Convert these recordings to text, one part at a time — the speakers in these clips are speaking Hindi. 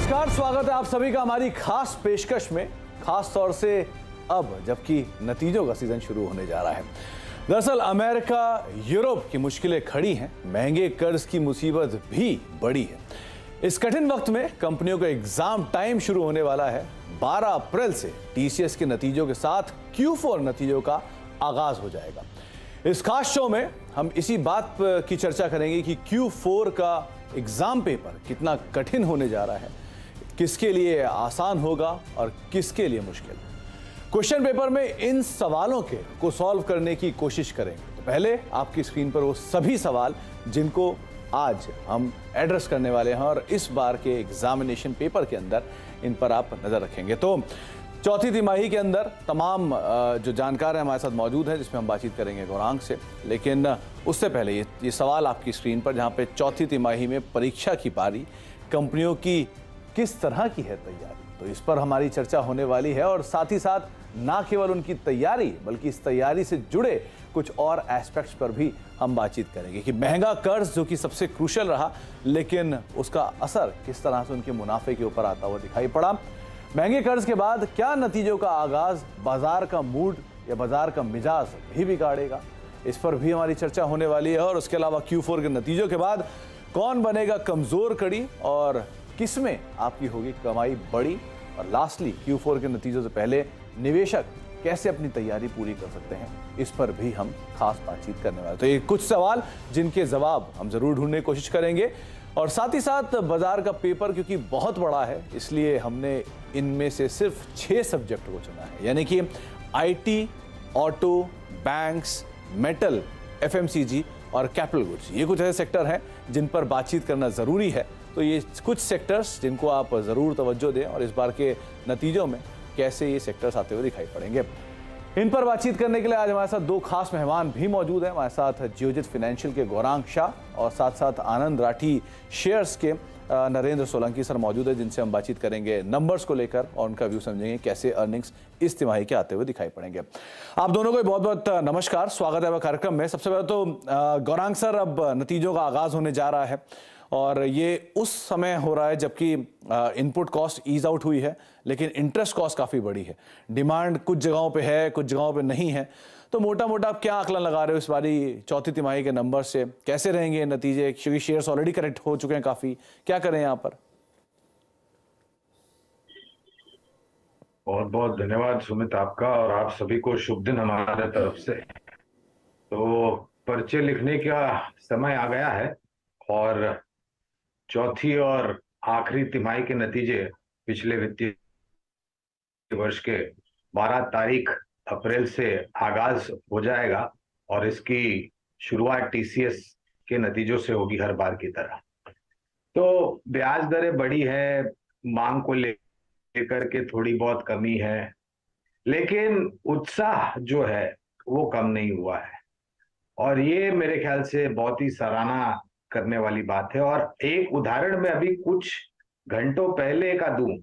नमस्कार, स्वागत है आप सभी का हमारी खास पेशकश में, खास तौर से अब जबकि नतीजों का सीजन शुरू होने जा रहा है। दरअसल अमेरिका, यूरोप की मुश्किलें खड़ी हैं, महंगे कर्ज की मुसीबत भी बड़ी है। इस कठिन वक्त में कंपनियों का एग्जाम टाइम शुरू होने वाला है। 12 अप्रैल से टीसीएस के नतीजों के साथ Q4 नतीजों का आगाज हो जाएगा। इस खास शो में हम इसी बात की चर्चा करेंगे कि Q4 का एग्जाम पेपर कितना कठिन होने जा रहा है, किसके लिए आसान होगा और किसके लिए मुश्किल। क्वेश्चन पेपर में इन सवालों को सॉल्व करने की कोशिश करेंगे। तो पहले आपकी स्क्रीन पर वो सभी सवाल जिनको आज हम एड्रेस करने वाले हैं और इस बार के एग्जामिनेशन पेपर के अंदर इन पर आप नजर रखेंगे। तो चौथी तिमाही के अंदर तमाम जो जानकार हैं हमारे साथ मौजूद हैं, जिसमें हम बातचीत करेंगे गौरांग से। लेकिन उससे पहले ये सवाल आपकी स्क्रीन पर, जहां पे चौथी तिमाही में परीक्षा की पारी, कंपनियों की किस तरह की है तैयारी, तो इस पर हमारी चर्चा होने वाली है। और साथ ही साथ ना केवल उनकी तैयारी बल्कि इस तैयारी से जुड़े कुछ और एस्पेक्ट्स पर भी हम बातचीत करेंगे कि महंगा कर्ज जो कि सबसे क्रूशल रहा, लेकिन उसका असर किस तरह से उनके मुनाफे के ऊपर आता हुआ दिखाई पड़ा। महंगे कर्ज के बाद क्या नतीजों का आगाज बाजार का मूड या बाजार का मिजाज भी बिगाड़ेगा, इस पर भी हमारी चर्चा होने वाली है। और उसके अलावा Q4 के नतीजों के बाद कौन बनेगा कमजोर कड़ी और किसमें आपकी होगी कमाई बड़ी, और लास्टली Q4 के नतीजों से पहले निवेशक कैसे अपनी तैयारी पूरी कर सकते हैं, इस पर भी हम खास बातचीत करने वाले हैं। तो ये कुछ सवाल जिनके जवाब हम जरूर ढूंढने की कोशिश करेंगे। और साथ ही साथ बाजार का पेपर क्योंकि बहुत बड़ा है, इसलिए हमने इनमें से सिर्फ 6 सब्जेक्ट को चुना है, यानी कि IT, auto, banks, metal, FMCG और कैपिटल गुड्स। ये कुछ ऐसे सेक्टर हैं जिन पर बातचीत करना ज़रूरी है। तो ये कुछ सेक्टर्स जिनको आप ज़रूर तवज्जो दें और इस बार के नतीजों में कैसे ये सेक्टर्स आते हुए दिखाई पड़ेंगे। इन पर बातचीत करने के लिए आज हमारे साथ 2 खास मेहमान भी मौजूद हैं। हमारे साथ जियोजित फाइनेंशियल के गौरांग शाह और साथ साथ आनंद राठी शेयर्स के नरेंद्र सोलंकी सर मौजूद है, जिनसे हम बातचीत करेंगे नंबर्स को लेकर और उनका व्यू समझेंगे कैसे अर्निंग्स इस तिमाही के आते हुए दिखाई पड़ेंगे। आप दोनों को बहुत बहुत नमस्कार, स्वागत है कार्यक्रम में। सबसे पहले तो गौरांग सर, अब नतीजों का आगाज होने जा रहा है और ये उस समय हो रहा है जबकि इनपुट कॉस्ट ईज आउट हुई है, लेकिन इंटरेस्ट कॉस्ट काफ़ी बड़ी है। डिमांड कुछ जगहों पे है, कुछ जगहों पे नहीं है। तो मोटा मोटा आप क्या आकलन लगा रहे हो इस बारी चौथी तिमाही के नंबर से, कैसे रहेंगे नतीजे, क्योंकि शेयर्स ऑलरेडी करेक्ट हो चुके हैं काफ़ी, क्या करें यहाँ पर? बहुत बहुत धन्यवाद सुमित आपका, और आप सभी को शुभ दिन हमारे तरफ से। तो पर्चे लिखने का समय आ गया है और चौथी और आखिरी तिमाही के नतीजे पिछले वित्तीय वर्ष के 12 तारीख अप्रैल से आगाज हो जाएगा और इसकी शुरुआत टीसीएस के नतीजों से होगी हर बार की तरह। तो ब्याज दरें बढ़ी है, मांग को लेकर के थोड़ी बहुत कमी है, लेकिन उत्साह जो है वो कम नहीं हुआ है और ये मेरे ख्याल से बहुत ही सराहना करने वाली बात है। और एक उदाहरण में अभी कुछ घंटों पहले का दूं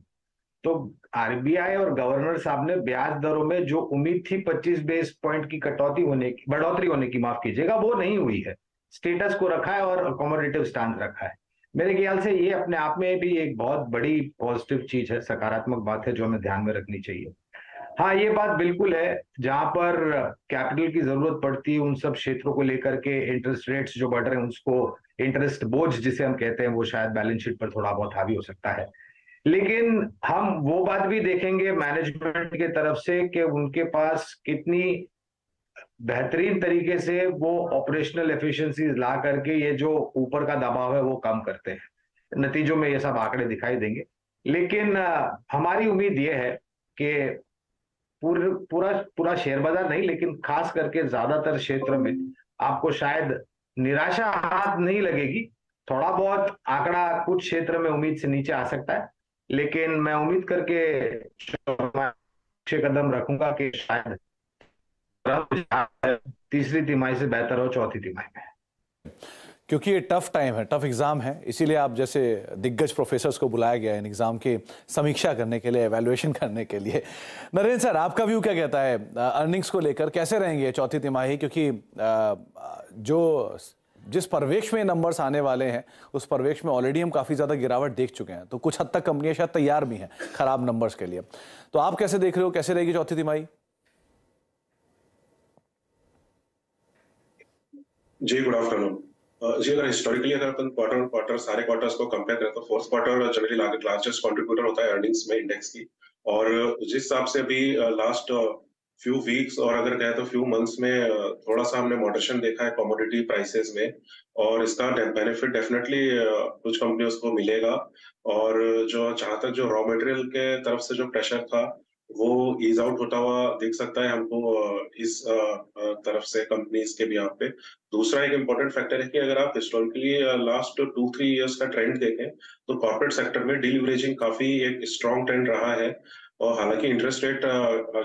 तो आरबीआई और गवर्नर साहब ने ब्याज दरों में जो उम्मीद थी 25 बेस पॉइंट की बढ़ोतरी होने की, माफ कीजिएगा, वो नहीं हुई है। स्टेटस को रखा है और अकोमोडेटिव स्टांस रखा है। मेरे ख्याल से ये अपने आप में भी एक बहुत बड़ी पॉजिटिव चीज है, सकारात्मक बात है जो हमें ध्यान में रखनी चाहिए। हाँ, ये बात बिल्कुल है, जहां पर कैपिटल की जरूरत पड़ती है उन सब क्षेत्रों को लेकर के इंटरेस्ट रेट्स जो बढ़ रहे हैं, उसको इंटरेस्ट बोझ जिसे हम कहते हैं, वो शायद बैलेंस शीट पर थोड़ा बहुत हावी हो सकता है। लेकिन हम वो बात भी देखेंगे मैनेजमेंट के तरफ से कि उनके पास कितनी बेहतरीन तरीके से वो ऑपरेशनल एफिशिएंसीज ला करके ये जो ऊपर का दबाव है वो कम करते हैं। नतीजों में ये सब आंकड़े दिखाई देंगे, लेकिन हमारी उम्मीद ये है कि पूरा शेयर बाजार नहीं, लेकिन खास करके ज्यादातर क्षेत्र में आपको शायद निराशा हाथ नहीं लगेगी। थोड़ा बहुत आंकड़ा कुछ क्षेत्र में उम्मीद से नीचे आ सकता है, लेकिन मैं उम्मीद करके कदम रखूंगा कि शायद तीसरी तिमाही से बेहतर हो चौथी तिमाही में, क्योंकि ये टफ टाइम है, टफ एग्जाम है, इसीलिए आप जैसे दिग्गज प्रोफेसर्स को बुलाया गया है इन एग्जाम की समीक्षा करने के लिए, एवेल्युएशन करने के लिए। नरेंद्र सर, आपका व्यू क्या कहता है अर्निंग्स को लेकर, कैसे रहेंगे चौथी तिमाही? क्योंकि जो जिस परिवेश में नंबर्स आने वाले हैं उस परिवेश में ऑलरेडी हम काफ़ी ज़्यादा गिरावट देख चुके हैं, तो कुछ हद तक कंपनियां शायद तैयार भी हैं खराब नंबर्स के लिए। तो आप कैसे देख रहे हो, कैसे रहेगी चौथी तिमाही? जी, गुड आफ्टरनून। जी, अगर हिस्टोरिकली अगर अपन क्वार्टर क्वार्टर सारे क्वार्टर्स को कंपेयर करें तो fourth quarter generally largest contributor होता है अर्निंग्स में इंडेक्स की। और जिस हिसाब से अभी लास्ट फ्यू वीक्स और अगर कहें तो फ्यू मंथ्स में थोड़ा सा हमने मॉडरेशन देखा है कमोडिटी प्राइसेस में, और इसका बेनिफिट डेफिनेटली कुछ कंपनियों को मिलेगा। और जो जहां तक जो रॉ मटेरियल के तरफ से जो प्रेशर था वो ईज आउट होता हुआ दिख सकता है हमको इस तरफ से कंपनीज के भी यहाँ पे। दूसरा एक इम्पोर्टेंट फैक्टर है कि अगर आप हिस्टोरिकली लास्ट 2-3 इयर्स का ट्रेंड देखें तो कॉर्पोरेट सेक्टर में डीलिवरेजिंग काफी एक स्ट्रॉन्ग ट्रेंड रहा है। और हालांकि इंटरेस्ट रेट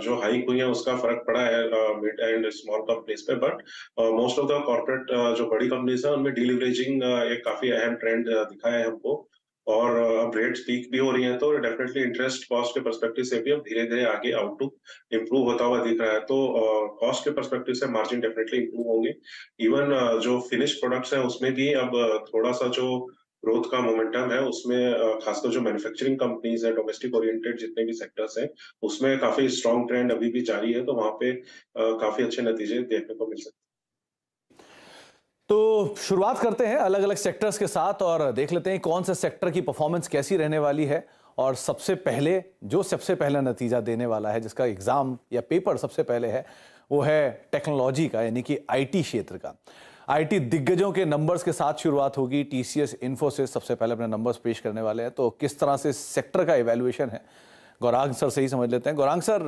जो हाइक हुई है उसका फर्क पड़ा है मिड एंड स्मॉल कंपनीज पे, but most of the corporate जो बड़ी कंपनीज है उनमें डीलिवरेजिंग एक काफी अहम ट्रेंड दिखा है हमको। और अब रेट्स पीक भी हो रही हैं तो डेफिनेटली इंटरेस्ट कॉस्ट के पर्सपेक्टिव से भी अब धीरे धीरे आगे आउटलुक इंप्रूव होता हुआ दिख रहा है। तो कॉस्ट के पर्सपेक्टिव से मार्जिन डेफिनेटली इंप्रूव होंगे। इवन जो फिनिश प्रोडक्ट्स हैं उसमें भी अब थोड़ा सा जो ग्रोथ का मोमेंटम है उसमें खासकर जो मैन्युफैक्चरिंग कंपनीज है डोमेस्टिक ओरिएंटेड जितने भी सेक्टर्स हैं उसमें काफी स्ट्रॉन्ग ट्रेंड अभी भी जारी है, तो वहां पे काफी अच्छे नतीजे देखने को मिल सकते हैं। तो शुरुआत करते हैं अलग अलग सेक्टर्स के साथ और देख लेते हैं कौन से सेक्टर की परफॉर्मेंस कैसी रहने वाली है। और सबसे पहला नतीजा देने वाला है, जिसका एग्जाम या पेपर सबसे पहले है, वो है टेक्नोलॉजी का, यानी कि आईटी क्षेत्र का। आईटी दिग्गजों के नंबर्स के साथ शुरुआत होगी। टीसीएस, इन्फोसिस सबसे पहले अपने नंबर्स पेश करने वाले हैं। तो किस तरह से सेक्टर का इवैल्यूएशन है, गौरांग सर से ही समझ लेते हैं। Gaurang sir,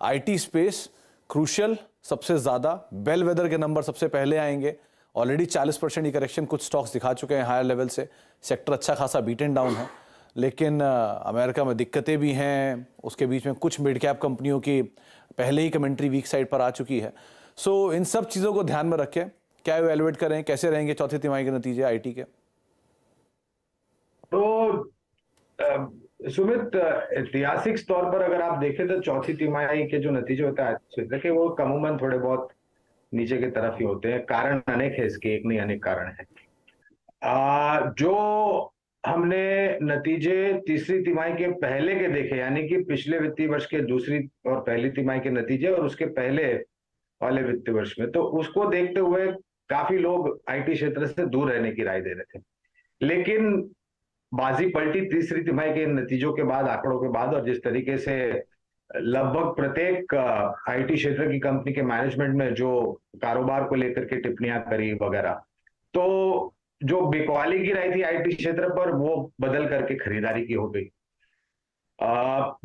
IT space crucial सबसे ज़्यादा, बेलवेदर के नंबर सबसे पहले आएंगे। ऑलरेडी 40% की करेक्शन कुछ स्टॉक्स दिखा चुके हैं हायर लेवल से। सेक्टर अच्छा खासा बीट एंड डाउन है, लेकिन अमेरिका में दिक्कतें भी हैं। उसके बीच में कुछ मिड कैप कंपनियों की पहले ही कमेंट्री वीक साइड पर आ चुकी है। सो इन सब चीज़ों को ध्यान में रखें, क्या इवैल्यूएट करें, कैसे रहेंगे चौथी तिमाही के नतीजे आईटी के? तो सुमित, ऐतिहासिक तौर पर अगर आप देखें तो चौथी तिमाही के जो नतीजे होते हैं कि वो अमूमन थोड़े बहुत नीचे की तरफ ही होते हैं। कारण अनेक है इसके, एक नहीं अनेक कारण है। जो हमने नतीजे तीसरी तिमाही के पहले के देखे, यानी कि पिछले वित्तीय वर्ष के दूसरी और पहली तिमाही के नतीजे और उसके पहले वाले वित्तीय वर्ष में, तो उसको देखते हुए काफी लोग आईटी क्षेत्र से दूर रहने की राय दे रहे थे। लेकिन बाजी पलटी तीसरी तिमाही के नतीजों के बाद, आंकड़ों के बाद, और जिस तरीके से लगभग प्रत्येक आईटी क्षेत्र की कंपनी के मैनेजमेंट में जो कारोबार को लेकर के टिप्पणियां करी वगैरह, तो जो बिकवाली की राय थी आईटी क्षेत्र पर वो बदल करके खरीदारी की हो गई।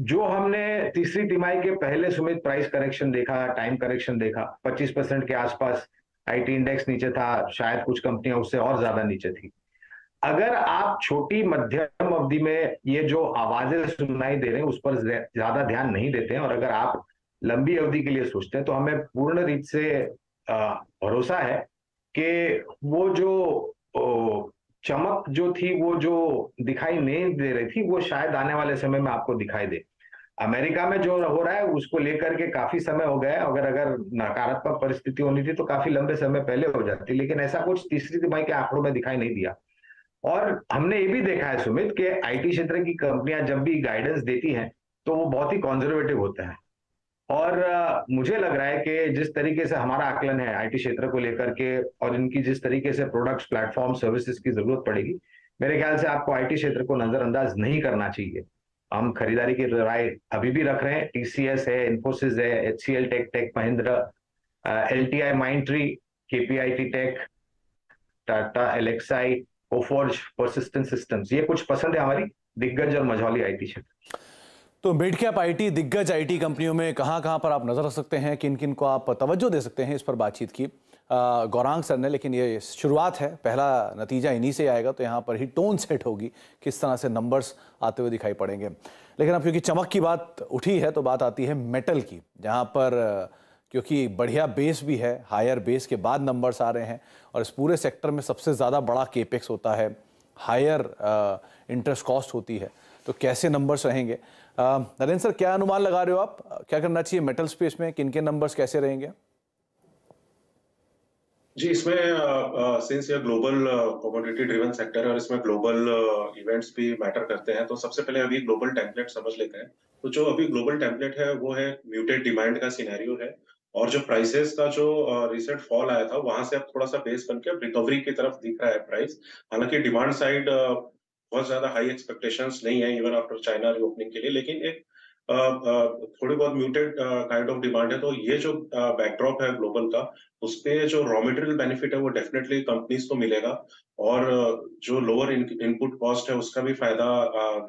जो हमने तीसरी तिमाही के पहले सुमित प्राइस करेक्शन देखा, टाइम करेक्शन देखा, 25% के आसपास आईटी इंडेक्स नीचे था, शायद कुछ कंपनियां उससे और ज्यादा नीचे थी। अगर आप छोटी मध्यम अवधि में ये जो आवाजें सुनाई दे रहे हैं उस पर ज्यादा ध्यान नहीं देते हैं, और अगर आप लंबी अवधि के लिए सोचते हैं, तो हमें पूर्ण रीत से भरोसा है कि वो जो चमक जो थी, वो जो दिखाई नहीं दे रही थी, वो शायद आने वाले समय में आपको दिखाई दे। अमेरिका में जो हो रहा है उसको लेकर के काफी समय हो गया है। अगर नकारात्मक परिस्थिति होनी थी तो काफी लंबे समय पहले हो जाती, लेकिन ऐसा कुछ तीसरी तिमाही के आंकड़ों में दिखाई नहीं दिया। और हमने ये भी देखा है सुमित कि आईटी क्षेत्र की कंपनियां जब भी गाइडेंस देती हैं तो वो बहुत ही कंजर्वेटिव होते हैं। और मुझे लग रहा है कि जिस तरीके से हमारा आकलन है आईटी क्षेत्र को लेकर के, और इनकी जिस तरीके से प्रोडक्ट्स, प्लेटफॉर्म, सर्विसेज की जरूरत पड़ेगी, मेरे ख्याल से आपको आईटी क्षेत्र को नजरअंदाज नहीं करना चाहिए। हम खरीदारी की राय अभी भी रख रहे हैं। टीसीएस है, इन्फोसिस है, HCL Tech, Tech Mahindra, LTI Mindtree, KPIT Tech, Tata Elxsi, Coforge, Persistent Systems, ये कुछ पसंद है हमारी दिग्गज और मझौली आईटी क्षेत्र। तो मिड कैप आईटी, दिग्गज आईटी कंपनियों में कहां पर आप नजर रख सकते हैं, किन किन को आप तवज्जो दे सकते हैं, इस पर बातचीत की गौरांग सर ने। लेकिन ये शुरुआत है, पहला नतीजा इन्हीं से आएगा, तो यहाँ पर ही टोन सेट होगी, किस तरह से नंबर्स आते हुए दिखाई पड़ेंगे। लेकिन अब क्योंकि चमक की बात उठी है तो बात आती है मेटल की, जहाँ पर क्योंकि बढ़िया बेस भी है, हायर बेस के बाद नंबर्स आ रहे हैं, और इस पूरे सेक्टर में सबसे ज़्यादा बड़ा केपेक्स होता है, हायर इंटरेस्ट कॉस्ट होती है, तो कैसे नंबर्स रहेंगे? नरेंद्र सर, क्या अनुमान लगा रहे हो आप, क्या करना चाहिए मेटल स्पेस में, किन के नंबर्स कैसे रहेंगे? जी, इसमें सिंस ये ग्लोबल कमोडिटी ड्रिवन सेक्टर है और इसमें ग्लोबल इवेंट्स भी मैटर करते हैं, तो सबसे पहले अभी ग्लोबल टेम्पलेट समझ लेते हैं। तो जो अभी ग्लोबल टेम्पलेट है वो है म्यूटेड डिमांड का सिनेरियो है, और जो प्राइसेस का जो रिसेंट फॉल आया था वहां से अब थोड़ा सा बेस बन के अब रिकवरी की तरफ दिख रहा है प्राइस। हालांकि डिमांड साइड बहुत ज्यादा हाई एक्सपेक्टेशंस नहीं है इवन आफ्टर चाइना रीओपनिंग के लिए, लेकिन एक थोड़ी बहुत म्यूटेड काइंड ऑफ डिमांड है। तो ये जो बैकड्रॉप है ग्लोबल का, उसपे जो रॉ मटेरियल बेनिफिट है वो डेफिनेटली कंपनीज को मिलेगा, और जो लोअर इनपुट कॉस्ट है उसका भी फायदा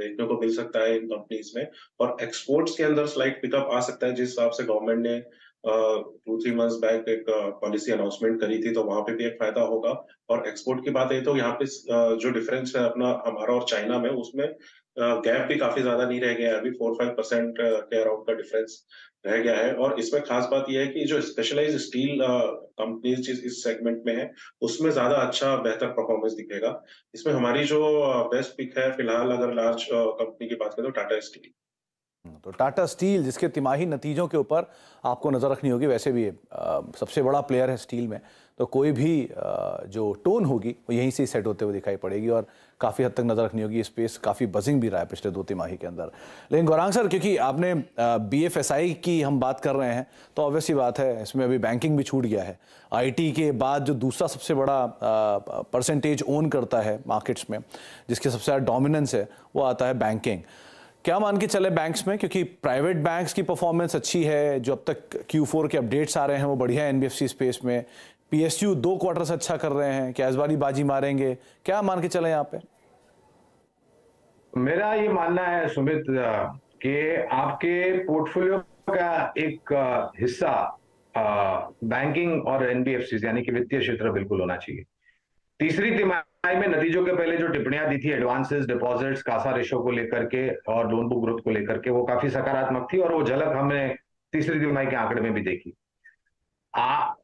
देखने को मिल सकता है इन कंपनीज में। और एक्सपोर्ट्स के अंदर स्लाइट पिकअप आ सकता है, जिस हिसाब से गवर्नमेंट ने 2-3 मंथ्स बैक एक पॉलिसी अनाउंसमेंट करी थी, तो वहां पे भी एक फायदा होगा। और एक्सपोर्ट की बात है तो यहाँ पे जो डिफरेंस है अपना हमारा और चाइना में, उसमें गैप भी काफी ज्यादा नहीं रह गया है, अभी 4-5% के अराउंड का डिफरेंस रह गया है। और इसमें खास बात यह है कि जो स्पेशलाइज्ड स्टील कंपनीज इस सेगमेंट में है, उसमें ज्यादा अच्छा बेहतर परफॉर्मेंस दिखेगा। इसमें हमारी जो बेस्ट पिक है फिलहाल, अगर लार्ज कंपनी की बात करें तो टाटा स्टील। तो टाटा स्टील, जिसके तिमाही नतीजों के ऊपर आपको नज़र रखनी होगी, वैसे भी सबसे बड़ा प्लेयर है स्टील में, तो कोई भी जो टोन होगी वो यहीं से सेट होते हुए दिखाई पड़ेगी और काफ़ी हद तक नज़र रखनी होगी। स्पेस काफ़ी बजिंग भी रहा है पिछले 2 तिमाही के अंदर। लेकिन गौरांग सर, क्योंकि आपने BFSI की हम बात कर रहे हैं, तो ऑब्वियस सी बात है इसमें अभी बैंकिंग भी छूट गया है। IT के बाद जो दूसरा सबसे बड़ा परसेंटेज ओन करता है मार्केट्स में, जिसके सबसे ज़्यादा डोमिनेंस है, वो आता है बैंकिंग। क्या मान के चले बैंक्स में, क्योंकि प्राइवेट बैंक्स की परफॉर्मेंस अच्छी है, जो अब तक Q4 के अपडेट्स आ रहे हैं वो बढ़िया है NBFC स्पेस में। PSU 2 क्वार्टर से अच्छा कर रहे हैं, क्या इस बारी बाजी मारेंगे, क्या मान के चले यहाँ पे? मेरा ये मानना है सुमित कि आपके पोर्टफोलियो का एक हिस्सा बैंकिंग और NBFC यानी कि वित्तीय क्षेत्र बिल्कुल होना चाहिए। तीसरी तिमाही में नतीजों के पहले जो टिप्पणियां दी थी एडवांसेस, डिपॉजिट्स, कासा रेशो को लेकर के और लोन बुक ग्रोथ को लेकर के, वो काफी सकारात्मक थी और वो झलक हमने तीसरी तिमाही के आंकड़े में भी देखी।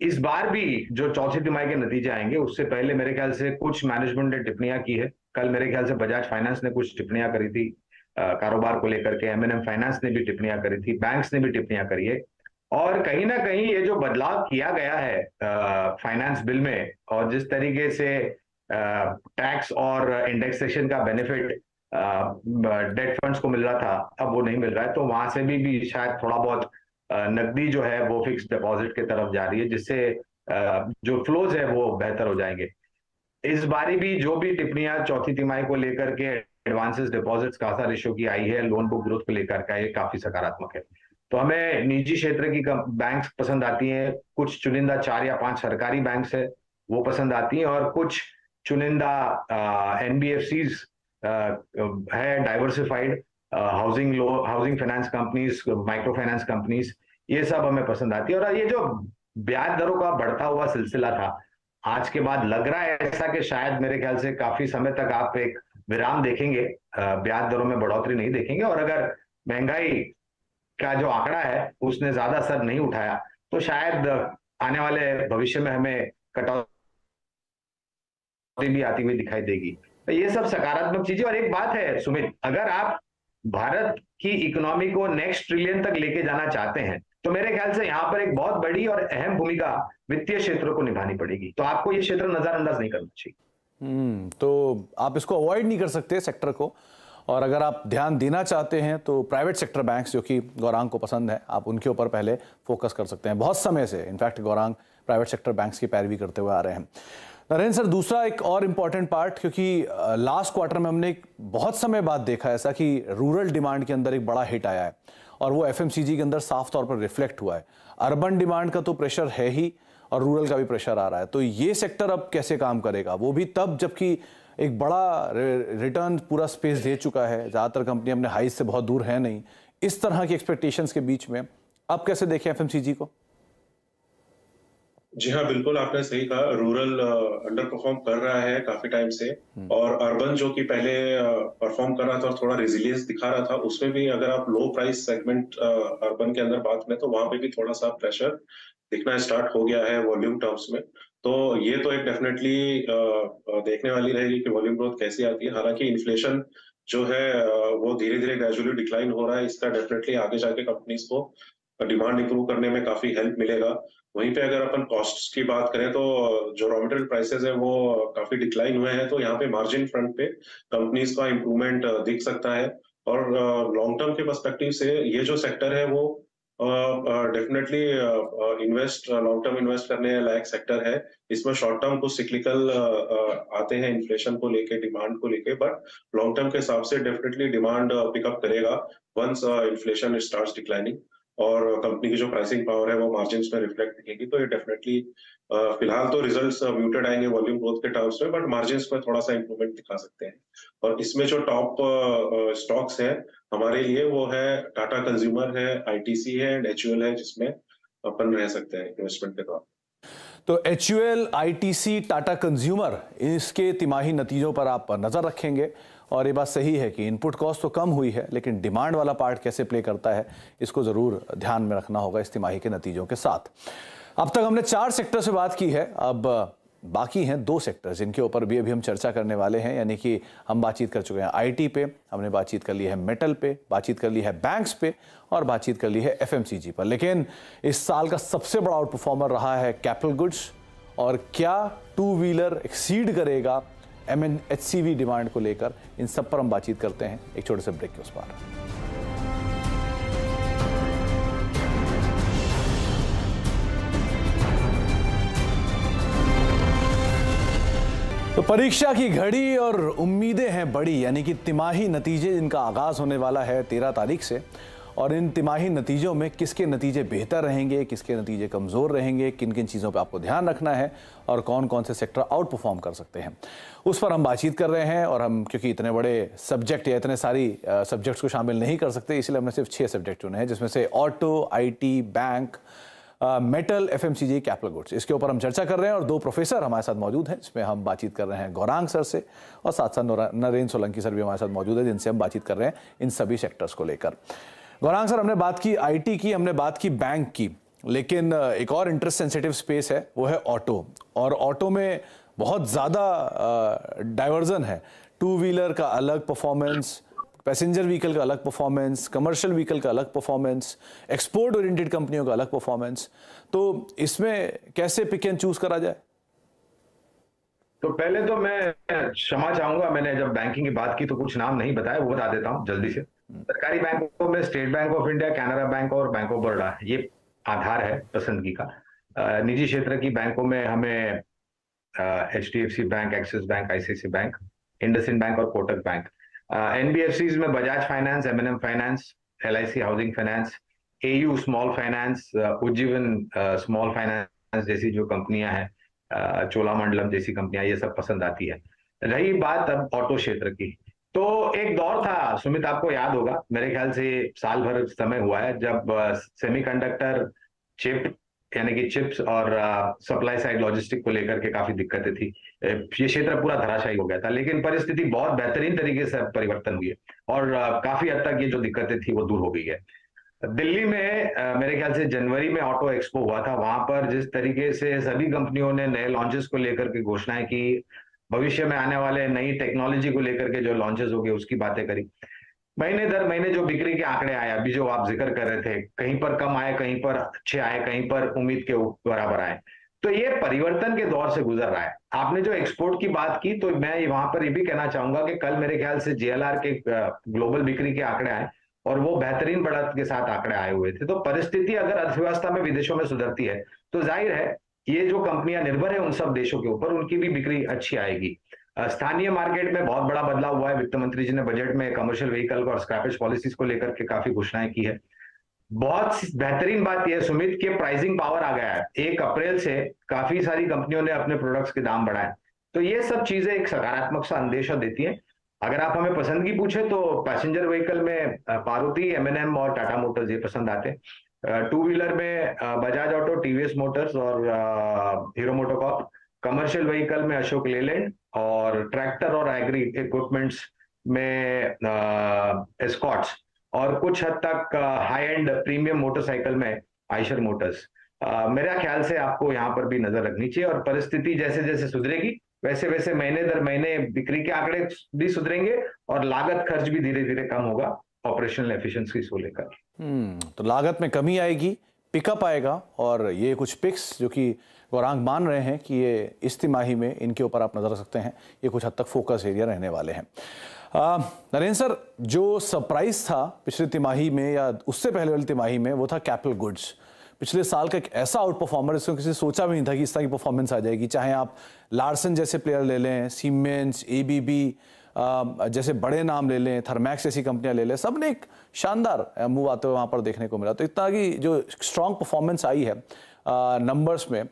इस बार भी जो चौथी तिमाही के नतीजे आएंगे उससे पहले मेरे ख्याल से कुछ मैनेजमेंट ने टिप्पणियां की है। कल मेरे ख्याल से बजाज फाइनेंस ने कुछ टिप्पणियां करी थी कारोबार को लेकर के, M&M फाइनेंस ने भी टिप्पणियां करी थी, बैंक्स ने भी टिप्पणियां करी है। और कहीं ना कहीं ये जो बदलाव किया गया है फाइनेंस बिल में, और जिस तरीके से टैक्स और इंडेक्सेशन का बेनिफिट डेट फंड्स को मिल रहा था, अब वो नहीं मिल रहा है, तो वहां से भी शायद थोड़ा बहुत नकदी जो है वो फिक्स डिपॉजिट की तरफ जा रही है, जिससे जो फ्लोज है वो बेहतर हो जाएंगे। इस बारी भी जो भी टिप्पणियां चौथी तिमाही को लेकर के एडवांसेस, डिपॉजिट्स, कासा रेशो की आई है, लोन बुक ग्रोथ को लेकर का, ये काफी सकारात्मक है। तो हमें निजी क्षेत्र की बैंक्स पसंद आती हैं, कुछ चुनिंदा 4 या 5 सरकारी बैंक्स है वो पसंद आती हैं, और कुछ चुनिंदा NBFCs है, diversified housing finance companies, micro finance companies, ये सब हमें पसंद आती है। और ये जो ब्याज दरों का बढ़ता हुआ सिलसिला था, आज के बाद लग रहा है ऐसा कि शायद मेरे ख्याल से काफी समय तक आप एक विराम देखेंगे, ब्याज दरों में बढ़ोतरी नहीं देखेंगे। और अगर महंगाई का जो आंकड़ा है उसने ज्यादा असर नहीं उठाया, तो शायद आने वाले भविष्य में हमें कटौती भी आती हुई दिखाई देगी। तो ये सब सकारात्मक चीजें। और एक बात है सुमित, अगर आप भारत की इकोनॉमी को नेक्स्ट ट्रिलियन तक लेके जाना चाहते हैं, तो मेरे ख्याल से यहाँ पर एक बहुत बड़ी और अहम भूमिका वित्तीय क्षेत्र को निभानी पड़ेगी। तो आपको ये क्षेत्र नजरअंदाज नहीं करना चाहिए। तो आप इसको अवॉइड नहीं कर सकते सेक्टर को, और अगर आप ध्यान देना चाहते हैं तो प्राइवेट सेक्टर बैंक्स, जो कि गौरांग को पसंद है, आप उनके ऊपर पहले फोकस कर सकते हैं। बहुत समय से in fact Gaurang private sector banks की पैरवी करते हुए आ रहे हैं। नरेंद्र सर, दूसरा एक और इम्पॉर्टेंट पार्ट, क्योंकि लास्ट क्वार्टर में हमने बहुत समय बाद देखा ऐसा कि रूरल डिमांड के अंदर एक बड़ा हिट आया है, और वो FMCG के अंदर साफ तौर पर रिफ्लेक्ट हुआ है। अर्बन डिमांड का तो प्रेशर है ही, और रूरल का भी प्रेशर आ रहा है। तो ये सेक्टर अब कैसे काम करेगा, वो भी तब जबकि एक बड़ा रिटर्न पूरा स्पेस दे चुका है, ज़्यादातर कंपनी अपने हाई से बहुत दूर है नहीं, इस तरह की एक्सपेक्टेशंस के बीच में अब कैसे देखें FMCG को? जी हाँ, बिल्कुल आपने सही कहा। रूरल अंडर परफॉर्म कर रहा है काफी टाइम से, और अर्बन जो कि पहले परफॉर्म कर रहा था और थोड़ा रेजिलियंस दिखा रहा था, उसमें भी अगर आप लो प्राइस सेगमेंट अर्बन के अंदर बात करें तो वहां पे भी थोड़ा सा प्रेशर दिखना स्टार्ट हो गया है वॉल्यूम टर्म्स में। तो ये तो एक डेफिनेटली देखने वाली रहेगी कि वॉल्यूम ग्रोथ कैसी आती है। हालांकि इन्फ्लेशन जो है वो धीरे धीरे ग्रेजुअली डिक्लाइन हो रहा है, इसका डेफिनेटली आगे जाके कंपनीज को डिमांड इंप्रूव करने में काफी हेल्प मिलेगा। वहीं पे अगर अपन कॉस्ट्स की बात करें तो जो रॉ मटेरियल प्राइसेस है वो काफी डिक्लाइन हुए हैं, तो यहाँ पे मार्जिन फ्रंट पे कंपनीज का इंप्रूवमेंट दिख सकता है। और लॉन्ग टर्म के पर्सपेक्टिव से ये जो सेक्टर है वो डेफिनेटली लॉन्ग टर्म इन्वेस्ट करने लायक सेक्टर है। इसमें शॉर्ट टर्म कुछ सिक्लिकल आते हैं इन्फ्लेशन को लेके, डिमांड को लेके, बट लॉन्ग टर्म के हिसाब से डेफिनेटली डिमांड पिकअप करेगा वंस इन्फ्लेशन स्टार्ट्स डिक्लाइनिंग, और कंपनी की जो प्राइसिंग पावर है वो मार्जिन्स में रिफ्लेक्ट दिखेगी। तो ये डेफिनेटली फिलहाल तो रिजल्ट्स म्यूटेड आएंगे वॉल्यूम ग्रोथ के टर्म्स में, बट मार्जिन्स में थोड़ा सा इंप्रूवमेंट दिखा सकते हैं। और इसमें जो टॉप स्टॉक्स हैं हमारे लिए वो है टाटा कंज्यूमर है, आईटीसी है एंड एचयूएल है, जिसमें अपन रह सकते हैं इन्वेस्टमेंट के तौर। तो एचयूएल, आईटीसी, टाटा कंज्यूमर, इसके तिमाही नतीजों पर आप नजर रखेंगे। और ये बात सही है कि इनपुट कॉस्ट तो कम हुई है, लेकिन डिमांड वाला पार्ट कैसे प्ले करता है इसको जरूर ध्यान में रखना होगा इस तिमाही के नतीजों के साथ। अब तक हमने 4 सेक्टर से बात की है, अब बाकी हैं 2 सेक्टर जिनके ऊपर भी अभी हम चर्चा करने वाले हैं। यानी कि हम बातचीत कर चुके हैं आईटी पे, हमने बातचीत कर ली है मेटल पे, बातचीत कर ली है बैंक्स पे, और बातचीत कर ली है एफएमसीजी पर। लेकिन इस साल का सबसे बड़ा आउट परफॉर्मर रहा है कैपिटल गुड्स। और क्या 2 व्हीलर एक्सीड करेगा एचसीवी डिमांड को लेकर, इन सब पर हम बातचीत करते हैं एक छोटे से ब्रेक के उस पार। तो परीक्षा की घड़ी और उम्मीदें हैं बड़ी, यानी कि तिमाही नतीजे जिनका आगाज होने वाला है 13 तारीख से। और इन तिमाही नतीजों में किसके नतीजे बेहतर रहेंगे, किसके नतीजे कमज़ोर रहेंगे, किन किन चीज़ों पे आपको ध्यान रखना है, और कौन कौन से सेक्टर आउट परफॉर्म कर सकते हैं, उस पर हम बातचीत कर रहे हैं। और हम क्योंकि इतने बड़े सब्जेक्ट या इतने सारी सब्जेक्ट्स को शामिल नहीं कर सकते, इसलिए हमने सिर्फ 6 सब्जेक्ट चुने हैं, जिसमें से auto, IT, bank, metal, FMCG, capital goods, इसके ऊपर हम चर्चा कर रहे हैं। और 2 प्रोफेसर हमारे साथ मौजूद हैं, जिसमें हम बातचीत कर रहे हैं गौरांग सर से, और साथ साथ नरेंद्र सोलंकी सर भी हमारे साथ मौजूद है, जिनसे हम बातचीत कर रहे हैं इन सभी सेक्टर्स को लेकर। गौरांग सर, हमने बात की आईटी की, हमने बात की बैंक की, लेकिन एक और इंटरेस्ट सेंसिटिव स्पेस है, वो है ऑटो। और ऑटो में बहुत ज़्यादा डाइवर्जन है। 2 व्हीलर का अलग परफॉर्मेंस, पैसेंजर व्हीकल का अलग परफॉर्मेंस, कमर्शियल व्हीकल का अलग परफॉर्मेंस, एक्सपोर्ट ओरिएंटेड कंपनियों का अलग परफॉर्मेंस। तो इसमें कैसे पिक एंड चूज करा जाए? तो पहले तो मैं क्षमा चाहूंगा, मैंने जब बैंकिंग की बात की तो कुछ नाम नहीं बताया, वो बता देता हूं जल्दी से। सरकारी बैंकों में state bank of India, Canara bank और बैंक ऑफ बड़ौदा, ये आधार है पसंदगी का। निजी क्षेत्र की बैंकों में हमें HDFC bank, Axis bank, ICICI bank, IndusInd bank और कोटक बैंक। एनबीएफसीज में Bajaj finance, MNM finance, LIC housing finance, AU small finance, Ujjivan small finance जैसी जो कंपनियां हैं, चोलामंडलम जैसी कंपनियां, ये सब पसंद आती है। रही बात अब ऑटो क्षेत्र की, तो एक दौर था, सुमित आपको याद होगा, मेरे ख्याल से साल भर समय हुआ है, जब सेमीकंडक्टर चिप यानी कि चिप्स और सप्लाई साइड लॉजिस्टिक को लेकर के काफी दिक्कतें थी। ये क्षेत्र पूरा धराशायी हो गया था, लेकिन परिस्थिति बहुत बेहतरीन तरीके से परिवर्तन हुई है और काफी हद तक ये जो दिक्कतें थी वो दूर हो गई है। दिल्ली में मेरे ख्याल से जनवरी में ऑटो एक्सपो हुआ था। वहां पर जिस तरीके से सभी कंपनियों ने नए लॉन्चेस को लेकर के घोषणाएं की, भविष्य में आने वाले नई टेक्नोलॉजी को लेकर के जो लॉन्चेस हो गए उसकी बातें करी, महीने दर महीने जो बिक्री के आंकड़े आए, अभी जो आप जिक्र कर रहे थे, कहीं पर कम आए, कहीं पर अच्छे आए, कहीं पर उम्मीद के बराबर आए। तो ये परिवर्तन के दौर से गुजर रहा है। आपने जो एक्सपोर्ट की बात की, तो मैं वहां पर ये भी कहना चाहूंगा कि कल मेरे ख्याल से जेएलआर के ग्लोबल बिक्री के आंकड़े आए और वो बेहतरीन बढ़त के साथ आंकड़े आए हुए थे। तो परिस्थिति अगर अर्थव्यवस्था में विदेशों में सुधरती है तो जाहिर है ये जो कंपनियां निर्भर है उन सब देशों के ऊपर, उनकी भी बिक्री अच्छी आएगी। स्थानीय मार्केट में बहुत बड़ा बदलाव हुआ है। वित्त मंत्री जी ने बजट में कमर्शियल व्हीकल और स्क्रैपेज पॉलिसीज को लेकर के काफी घोषणाएं की है। बहुत बेहतरीन बात यह सुमित के प्राइसिंग पावर आ गया है। 1 अप्रैल से काफी सारी कंपनियों ने अपने प्रोडक्ट्स के दाम बढ़ाए, तो ये सब चीजें एक सकारात्मक संदेशा देती है। अगर आप हमें पसंदगी पूछे तो पैसेंजर व्हीकल में मारुति, एमएनएम और टाटा मोटर्स ये पसंद आते हैं। 2 व्हीलर में बजाज ऑटो, टीवीएस मोटर्स और हीरो मोटोकॉर्प। कमर्शियल व्हीकल में अशोक लेलैंड और ट्रैक्टर और एग्री इक्विपमेंट्स में एस्कॉर्ट्स और कुछ हद तक हाई एंड प्रीमियम मोटरसाइकिल में आयशर मोटर्स। मेरा ख्याल से आपको यहाँ पर भी नजर रखनी चाहिए और परिस्थिति जैसे जैसे सुधरेगी वैसे वैसे महीने दर महीने बिक्री के आंकड़े भी सुधरेंगे और लागत खर्च भी धीरे धीरे कम होगा ऑपरेशनल एफिशिएंसी को लेकर। तो लागत में कमी आएगी, पिकअप आएगा, और ये कुछ पिक्स जो कि गौरांग मान रहे हैं कि ये इस तिमाही में इनके ऊपर आप नजर रख सकते हैं, ये कुछ हद तक फोकस एरिया रहने वाले हैं। नरेंद्र सर, जो सरप्राइज था पिछली तिमाही में या उससे पहले वाली तिमाही में, वो था कैपिटल गुड्स। पिछले साल का एक ऐसा आउट परफॉर्मर जिसको किसी सोचा भी नहीं था कि इस तरह की परफॉर्मेंस आ जाएगी। चाहे आप लार्सन जैसे प्लेयर ले लें, सीमेंस, एबीबी जैसे बड़े नाम ले लें, थर्मैक्स जैसी कंपनियां ले लें, सब ने एक शानदार मूव आते हुए वहाँ पर देखने को मिला। तो इतना की जो स्ट्रॉन्ग परफॉर्मेंस आई है नंबर्स में,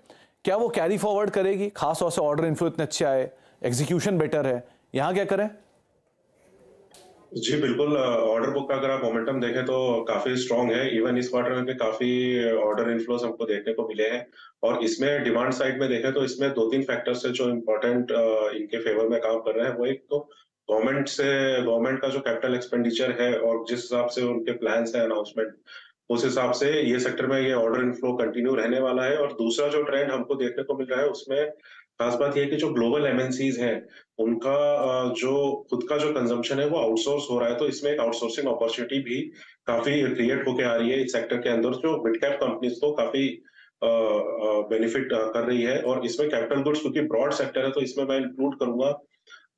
क्या वो कैरी फॉरवर्ड करेगी? खास तौर से ऑर्डर इनफ्लो इतने अच्छे आए, एग्जीक्यूशन बेटर है, यहाँ क्या करें? जी बिल्कुल, ऑर्डर बुक का अगर आप मोमेंटम देखें तो काफी स्ट्रांग है। इवन इस क्वार्टर में भी काफी ऑर्डर इनफ्लोस हमको देखने को मिले हैं, और इसमें डिमांड साइड में देखें तो इसमें 2-3 फैक्टर्स है जो इम्पोर्टेंट इनके फेवर में काम कर रहे हैं। वो एक तो गवर्नमेंट का जो कैपिटल एक्सपेंडिचर है और जिस हिसाब से उनके प्लान्स है अनाउंसमेंट, उस हिसाब से ये सेक्टर में ये ऑर्डर इनफ्लो कंटिन्यू रहने वाला है। और दूसरा जो ट्रेंड हमको देखने को मिल रहा है उसमें खास बात ये है कि जो ग्लोबल एमएनसीज हैं उनका जो खुद का जो कंजम्पशन है वो आउटसोर्स हो रहा है। तो इसमें एक आउटसोर्सिंग अपॉर्चुनिटी भी काफी क्रिएट होके आ रही है इस सेक्टर के अंदर, जो मिड कैप कंपनीज को काफी बेनिफिट कर रही है। और इसमें कैपिटल गुड्स क्योंकि ब्रॉड सेक्टर है तो इसमें मैं इंक्लूड करूंगा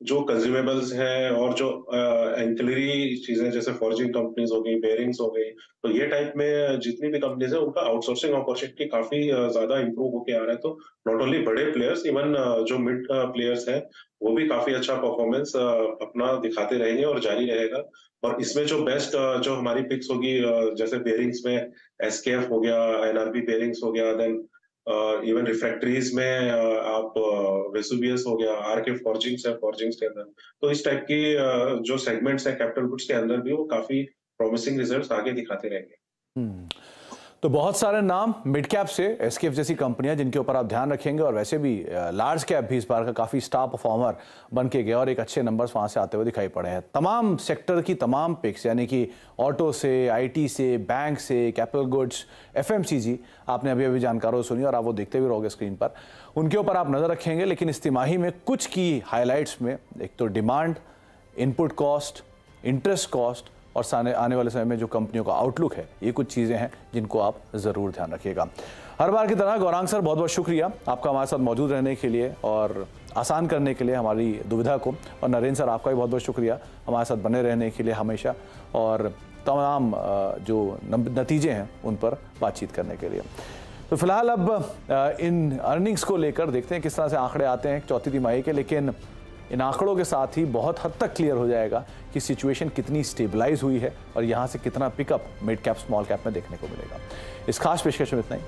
जो कंज्यूमेबल्स हैं और जो एंसिलरी चीजें जैसे फॉर्जिंग कंपनीज हो गई, बेयरिंग्स हो गई, तो ये टाइप में जितनी भी कंपनीज है उनका आउटसोर्सिंग अपॉर्चुनिटी काफी ज्यादा इंप्रूव होके आ रहा है। तो नॉट ओनली बड़े प्लेयर्स, इवन जो मिड प्लेयर्स हैं वो भी काफी अच्छा परफॉर्मेंस अपना दिखाते रहेंगे और जारी रहेगा। और इसमें जो बेस्ट जो हमारी पिक्स होगी, जैसे बेयरिंग्स में एसकेएफ हो गया, एनआरबी बेयरिंग्स हो गया, देन इवन रिफ्रैक्टरीज में आप वेसुवियस हो गया, आरके फॉर्जिंग्स है फॉर्जिंग्स के अंदर। तो इस टाइप की जो सेगमेंट्स है कैपिटल गुड्स के अंदर भी वो काफी प्रॉमिसिंग रिजल्ट्स आगे दिखाते रहेंगे। तो बहुत सारे नाम मिड कैप से एसकेएफ जैसी कंपनियां जिनके ऊपर आप ध्यान रखेंगे, और वैसे भी लार्ज कैप भी इस बार का काफ़ी स्टार परफॉर्मर बन के गया और एक अच्छे नंबर्स वहां से आते हुए दिखाई पड़े हैं। तमाम सेक्टर की तमाम पिक्स, यानी कि ऑटो से, आईटी से, बैंक से, कैपिटल गुड्स, एफएमसीजी, आपने अभी अभी जानकारों सुनी और आप वो देखते भी रहोगे स्क्रीन पर, उनके ऊपर आप नज़र रखेंगे। लेकिन इस तिमाही में कुछ की हाईलाइट्स में एक तो demand, input cost, interest cost और आने वाले समय में जो कंपनियों का आउटलुक है, ये कुछ चीज़ें हैं जिनको आप ज़रूर ध्यान रखिएगा। हर बार की तरह गौरांग सर, बहुत बहुत शुक्रिया आपका हमारे साथ मौजूद रहने के लिए और आसान करने के लिए हमारी दुविधा को। और नरेंद्र सर, आपका भी बहुत बहुत शुक्रिया हमारे साथ बने रहने के लिए हमेशा, और तमाम जो नतीजे हैं उन पर बातचीत करने के लिए। तो फिलहाल अब इन अर्निंग्स को लेकर देखते हैं किस तरह से आंकड़े आते हैं चौथी तिमाही के, लेकिन इन आंकड़ों के साथ ही बहुत हद तक क्लियर हो जाएगा कि सिचुएशन कितनी स्टेबलाइज हुई है और यहाँ से कितना pickup mid cap small cap में देखने को मिलेगा। इस खास पेशकश में इतना ही।